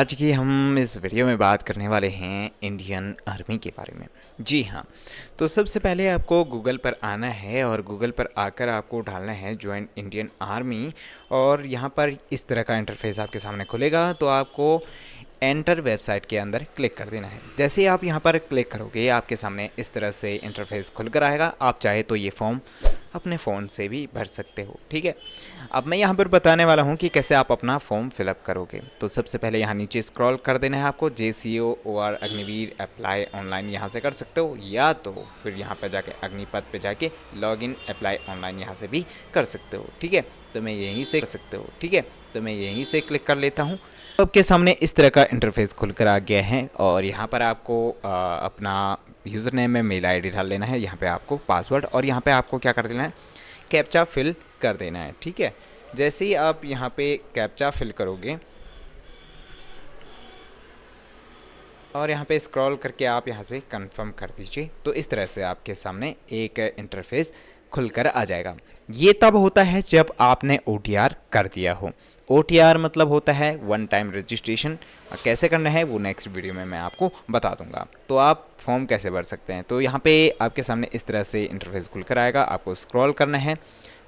आज की हम इस वीडियो में बात करने वाले हैं इंडियन आर्मी के बारे में। जी हाँ, तो सबसे पहले आपको गूगल पर आना है और गूगल पर आकर आपको डालना है ज्वाइन इंडियन आर्मी। और यहाँ पर इस तरह का इंटरफेस आपके सामने खुलेगा, तो आपको एंटर वेबसाइट के अंदर क्लिक कर देना है। जैसे ही आप यहाँ पर क्लिक करोगे, आपके सामने इस तरह से इंटरफेस खुलकर आएगा। आप चाहे तो ये फॉर्म अपने फ़ोन से भी भर सकते हो, ठीक है। अब मैं यहाँ पर बताने वाला हूँ कि कैसे आप अपना फॉर्म फिलअप करोगे। तो सबसे पहले यहाँ नीचे स्क्रॉल कर देना है आपको, JCO OR Agniveer apply online यहाँ से कर सकते हो, या तो फिर यहाँ पर जाके अग्निपथ पे जाके लॉगिन अप्लाई ऑनलाइन यहाँ से भी कर सकते हो, ठीक है। तो मैं यहीं से कर सकते हो, ठीक है। तो मैं यहीं से क्लिक कर लेता हूँ। आपके सामने इस तरह का इंटरफेस खुलकर आ गया है और यहाँ पर आपको अपना यूज़र नेम में मेल आईडी डाल लेना है, यहाँ पे आपको पासवर्ड, और यहाँ पे आपको क्या कर देना है, कैप्चा फिल कर देना है, ठीक है। जैसे ही आप यहाँ पे कैप्चा फिल करोगे और यहाँ पे स्क्रॉल करके आप यहाँ से कंफर्म कर दीजिए, तो इस तरह से आपके सामने एक इंटरफेस खुलकर आ जाएगा। ये तब होता है जब आपने OTR कर दिया हो। OTR मतलब होता है वन टाइम रजिस्ट्रेशन। कैसे करना है वो नेक्स्ट वीडियो में मैं आपको बता दूंगा। तो आप फॉर्म कैसे भर सकते हैं, तो यहाँ पे आपके सामने इस तरह से इंटरफेस खुलकर आएगा। आपको स्क्रॉल करना है,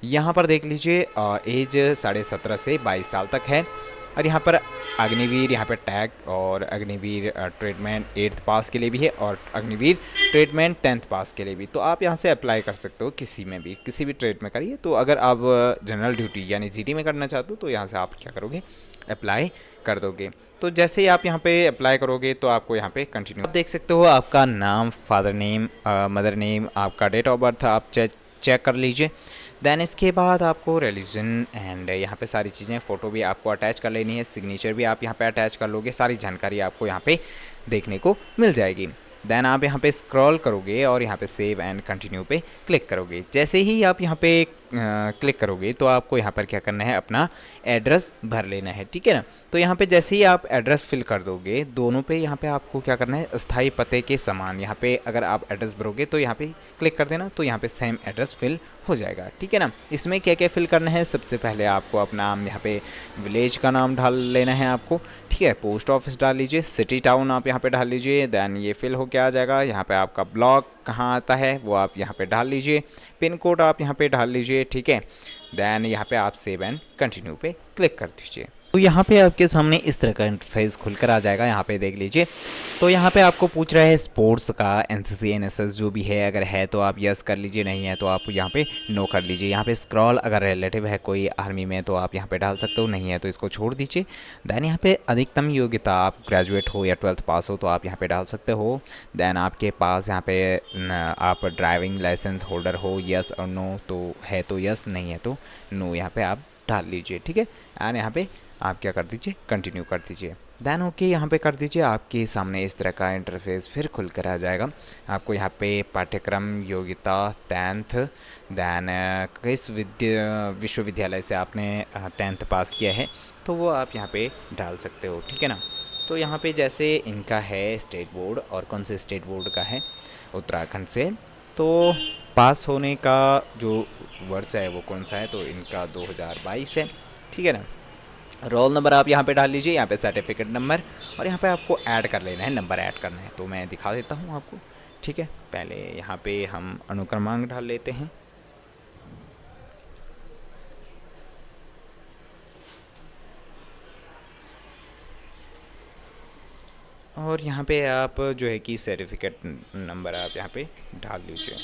यहाँ पर देख लीजिए एज 17.5 से 22 साल तक है। और यहाँ पर अग्निवीर यहाँ पर टैग, और अग्निवीर ट्रीटमेंट 8th पास के लिए भी है, और अग्निवीर ट्रीटमेंट 10th पास के लिए भी। तो आप यहाँ से अप्लाई कर सकते हो किसी में भी, किसी भी ट्रेड में करिए। तो अगर आप जनरल ड्यूटी यानी GD में करना चाहते हो तो यहाँ से आप क्या करोगे, अप्लाई कर दोगे। तो जैसे ही आप यहाँ पे अप्लाई करोगे तो आपको यहाँ पे कंटिन्यू, आप देख सकते हो आपका नाम, फादर नेम, मदर नेम, आपका डेट ऑफ बर्थ आप चेक कर लीजिए। देन इसके बाद आपको रिलीजन एंड यहाँ पे सारी चीज़ें, फ़ोटो भी आपको अटैच कर लेनी है, सिग्नेचर भी आप यहाँ पे अटैच कर लोगे, सारी जानकारी आपको यहाँ पे देखने को मिल जाएगी। देन आप यहाँ पे स्क्रॉल करोगे और यहाँ पे सेव एंड कंटिन्यू पे क्लिक करोगे। जैसे ही आप यहाँ पे क्लिक करोगे तो आपको यहाँ पर क्या करना है, अपना एड्रेस भर लेना है, ठीक है ना। तो यहाँ पे जैसे ही आप एड्रेस फिल कर दोगे, दोनों पे यहाँ पे आपको क्या करना है, स्थायी पते के समान यहाँ पे अगर आप एड्रेस भरोगे तो यहाँ पे क्लिक कर देना, तो यहाँ पे सेम एड्रेस फिल हो जाएगा, ठीक है ना। इसमें क्या क्या फिल करना है, सबसे पहले आपको अपना यहाँ पे विलेज का नाम डाल लेना है आपको, ठीक है। पोस्ट ऑफिस डाल लीजिए, सिटी टाउन आप यहाँ पे डाल लीजिए। देन ये फिल होके आ जाएगा। यहाँ पे आपका ब्लॉक कहाँ आता है वो आप यहाँ पे डाल लीजिए, पिन कोड आप यहाँ पे डाल लीजिए, ठीक है। देन यहाँ पे आप सेव एंड कंटिन्यू पे क्लिक कर दीजिए। तो यहाँ पे आपके सामने इस तरह का इंटरफेस खुलकर आ जाएगा। यहाँ पे देख लीजिए, तो यहाँ पे आपको पूछ रहा है स्पोर्ट्स का, NCC NSS जो भी है, अगर है तो आप यस कर लीजिए, नहीं है तो आप यहाँ पे नो कर लीजिए। यहाँ पे स्क्रॉल, अगर रिलेटिव है कोई आर्मी में तो आप यहाँ पे डाल सकते हो, नहीं है तो इसको छोड़ दीजिए। देन यहाँ पे अधिकतम योग्यता, आप ग्रेजुएट हो या 12th पास हो तो आप यहाँ पे डाल सकते हो। देन आपके पास यहाँ पे आप ड्राइविंग लाइसेंस होल्डर हो, यस और नो, तो है तो यस, नहीं है तो नो यहाँ पे आप डाल लीजिए, ठीक है। एंड यहाँ पे आप क्या कर दीजिए, कंटिन्यू कर दीजिए। देन ओके यहाँ पे कर दीजिए। आपके सामने इस तरह का इंटरफेस फिर खुल कर आ जाएगा। आपको यहाँ पे पाठ्यक्रम योग्यता 10th, देन किस विश्वविद्यालय से आपने 10th पास किया है तो वो आप यहाँ पे डाल सकते हो, ठीक है ना। तो यहाँ पे जैसे इनका है स्टेट बोर्ड, और कौन से स्टेट बोर्ड का है, उत्तराखंड से। तो पास होने का जो वर्ष है वो कौन सा है, तो इनका 2022 है, ठीक है ना। रोल नंबर आप यहाँ पे डाल लीजिए, यहाँ पे सर्टिफिकेट नंबर, और यहाँ पे आपको ऐड कर लेना है, नंबर ऐड करना है। तो मैं दिखा देता हूँ आपको, ठीक है। पहले यहाँ पे हम अनुक्रमांक डाल लेते हैं, और यहाँ पे आप जो है कि सर्टिफिकेट नंबर आप यहाँ पे डाल लीजिए।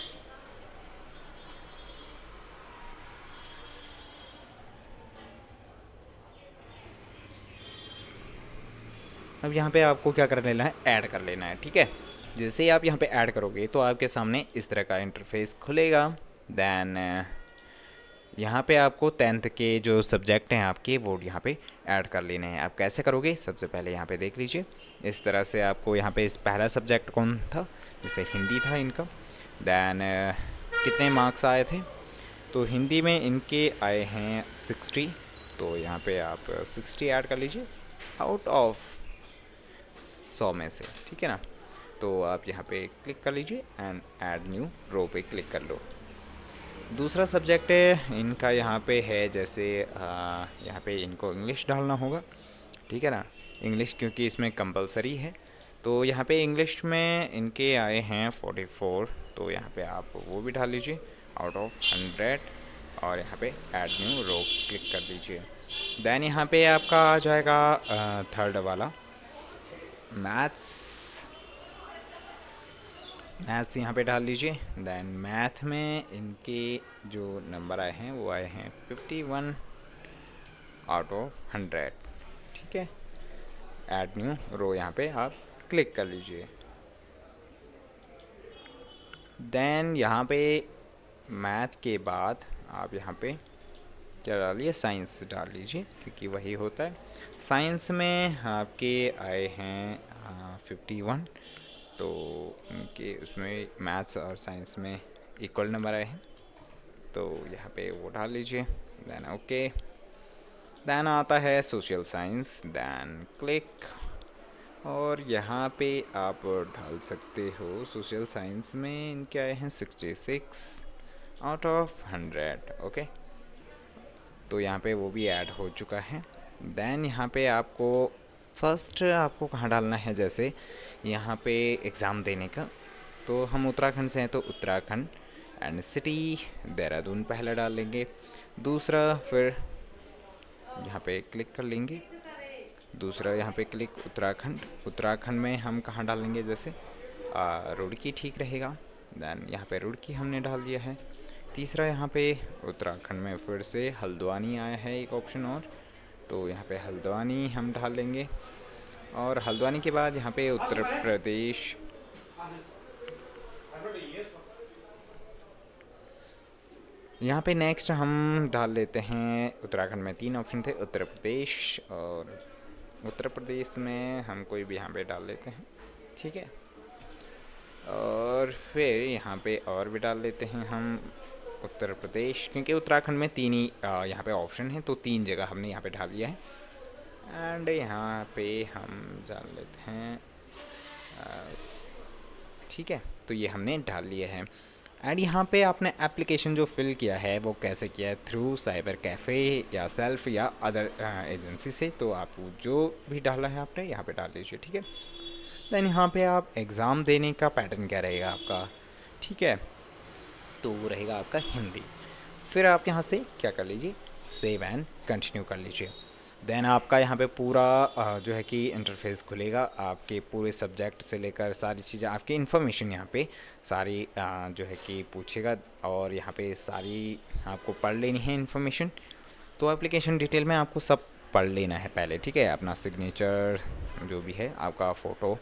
अब यहाँ पे आपको क्या कर लेना है, ऐड कर लेना है, ठीक है। जैसे ही आप यहाँ पे ऐड करोगे तो आपके सामने इस तरह का इंटरफेस खुलेगा। देन यहाँ पे आपको 10th के जो सब्जेक्ट हैं आपके वो यहाँ पे ऐड कर लेने हैं। आप कैसे करोगे, सबसे पहले यहाँ पे देख लीजिए, इस तरह से आपको यहाँ पे इस पहला सब्जेक्ट कौन था, जैसे हिंदी था इनका। देन कितने मार्क्स आए थे, तो हिंदी में इनके आए हैं 60, तो यहाँ पे आप 60 ऐड कर लीजिए आउट ऑफ 100 में से, ठीक है ना। तो आप यहाँ पे क्लिक कर लीजिए एंड ऐड न्यू रो पे क्लिक कर लो। दूसरा सब्जेक्ट है इनका यहाँ पे है, जैसे यहाँ पे इनको इंग्लिश डालना होगा, ठीक है ना। इंग्लिश क्योंकि इसमें कंपलसरी है। तो यहाँ पे इंग्लिश में इनके आए हैं 44, तो यहाँ पे आप वो भी डाल लीजिए आउट ऑफ 100 और यहाँ पे ऐड न्यू रो क्लिक कर दीजिए। देन यहाँ पे आपका आ जाएगा थर्ड वाला मैथ्स यहाँ पे डाल लीजिए। देन मैथ में इनके जो नंबर आए हैं वो आए हैं 51 आउट ऑफ 100, ठीक है। ऐड न्यू रो यहाँ पे आप क्लिक कर लीजिए। देन यहाँ पे मैथ के बाद आप यहाँ पे क्या डालिए, साइंस डाल लीजिए क्योंकि वही होता है। साइंस में आपके आए हैं 51, तो उनके उसमें मैथ्स और साइंस में इक्वल नंबर आए हैं, तो यहाँ पे वो डाल लीजिए। Then okay. देन आता है सोशल साइंस, देन क्लिक, और यहाँ पे आप डाल सकते हो सोशल साइंस में इनके आए हैं 66 आउट ऑफ 100, ओके। तो यहाँ पे वो भी ऐड हो चुका है। देन यहाँ पे आपको फर्स्ट आपको कहाँ डालना है, जैसे यहाँ पे एग्ज़ाम देने का, तो हम उत्तराखंड से हैं तो उत्तराखंड, एंड सिटी देहरादून पहला डाल लेंगे, दूसरा फिर यहाँ पे क्लिक कर लेंगे, दूसरा यहाँ पे क्लिक उत्तराखंड में हम कहाँ डालेंगे, जैसे रुड़की ठीक रहेगा। देन यहाँ पे रुड़की हमने डाल दिया है। तीसरा यहाँ पे उत्तराखंड में फिर से हल्द्वानी आया है एक ऑप्शन और, तो यहाँ पे हल्द्वानी हम डाल लेंगे, और हल्द्वानी के बाद यहाँ पे उत्तर प्रदेश, यहाँ पे नेक्स्ट हम डाल लेते हैं, उत्तराखंड में 3 ऑप्शन थे, उत्तर प्रदेश, और उत्तर प्रदेश में हम कोई भी यहाँ पे डाल लेते हैं, ठीक है। और फिर यहाँ पे और भी डाल लेते हैं हम उत्तर प्रदेश, क्योंकि उत्तराखंड में 3 ही यहाँ पे ऑप्शन है, तो 3 जगह हमने यहाँ पे डाल दिया है। एंड यहाँ पे हम डाल लेते हैं, ठीक है। तो ये हमने डाल लिया है। एंड यहाँ पे आपने एप्लीकेशन जो फिल किया है वो कैसे किया है, थ्रू साइबर कैफ़े या सेल्फ या अदर एजेंसी से, तो आप जो भी डाला है आपने यहाँ पे डाल लीजिए, ठीक है। देन यहाँ पे आप एग्ज़ाम देने का पैटर्न क्या रहेगा आपका, ठीक है, तो वो रहेगा आपका हिंदी। फिर आप यहाँ से क्या कर लीजिए, सेव एंड कंटिन्यू कर लीजिए। देन आपका यहाँ पे पूरा जो है कि इंटरफेस खुलेगा, आपके पूरे सब्जेक्ट से लेकर सारी चीज़ें, आपकी इन्फॉर्मेशन यहाँ पे सारी जो है कि पूछेगा, और यहाँ पे सारी आपको पढ़ लेनी है इन्फॉर्मेशन। तो एप्लीकेशन डिटेल में आपको सब पढ़ लेना है पहले, ठीक है। अपना सिग्नेचर जो भी है, आपका फ़ोटो,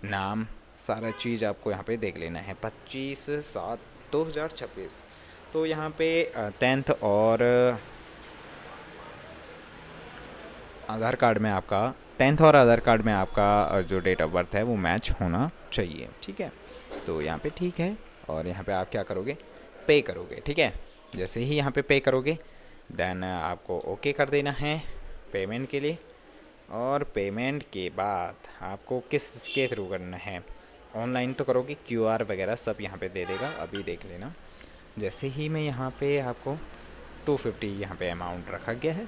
नाम, सारा चीज़ आपको यहाँ पे देख लेना है। 25/7/2026। तो यहाँ पे 10th और आधार कार्ड में आपका 10th और आधार कार्ड में आपका जो डेट ऑफ बर्थ है वो मैच होना चाहिए, ठीक है। तो यहाँ पे ठीक है, और यहाँ पे आप क्या करोगे, पे करोगे, ठीक है। जैसे ही यहाँ पे पे करोगे, देन आपको ओके कर देना है पेमेंट के लिए, और पेमेंट के बाद आपको किसके थ्रू करना है, ऑनलाइन तो करोगे, QR वगैरह सब यहाँ पे दे देगा, अभी देख लेना। जैसे ही मैं यहाँ पे आपको 250 यहाँ पे अमाउंट रखा गया है,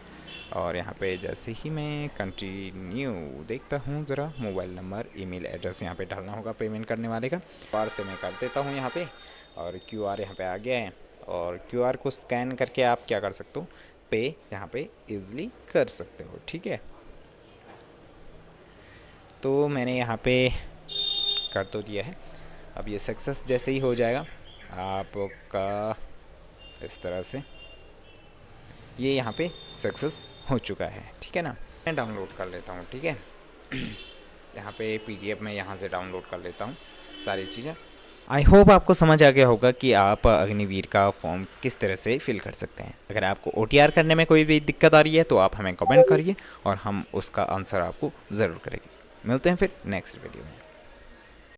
और यहाँ पे जैसे ही मैं कंटिन्यू देखता हूँ, ज़रा मोबाइल नंबर, ईमेल एड्रेस यहाँ पे डालना होगा पेमेंट करने वाले का, QR से मैं कर देता हूँ यहाँ पे, और QR यहाँ पे आ गया है, और QR को स्कैन करके आप क्या कर सकते हो, पे यहाँ पे ईज़िली कर सकते हो, ठीक है। तो मैंने यहाँ पे कर तो दिया है, अब ये सक्सेस जैसे ही हो जाएगा आपका, इस तरह से ये यहाँ पे सक्सेस हो चुका है, ठीक है ना। मैं डाउनलोड कर लेता हूँ, ठीक है। यहाँ पे PDF में यहाँ से डाउनलोड कर लेता हूँ सारी चीज़ें। आई होप आपको समझ आ गया होगा कि आप अग्निवीर का फॉर्म किस तरह से फिल कर सकते हैं। अगर आपको OTR करने में कोई भी दिक्कत आ रही है तो आप हमें कमेंट करिए, और हम उसका आंसर आपको ज़रूर करेंगे। मिलते हैं फिर नेक्स्ट वीडियो में।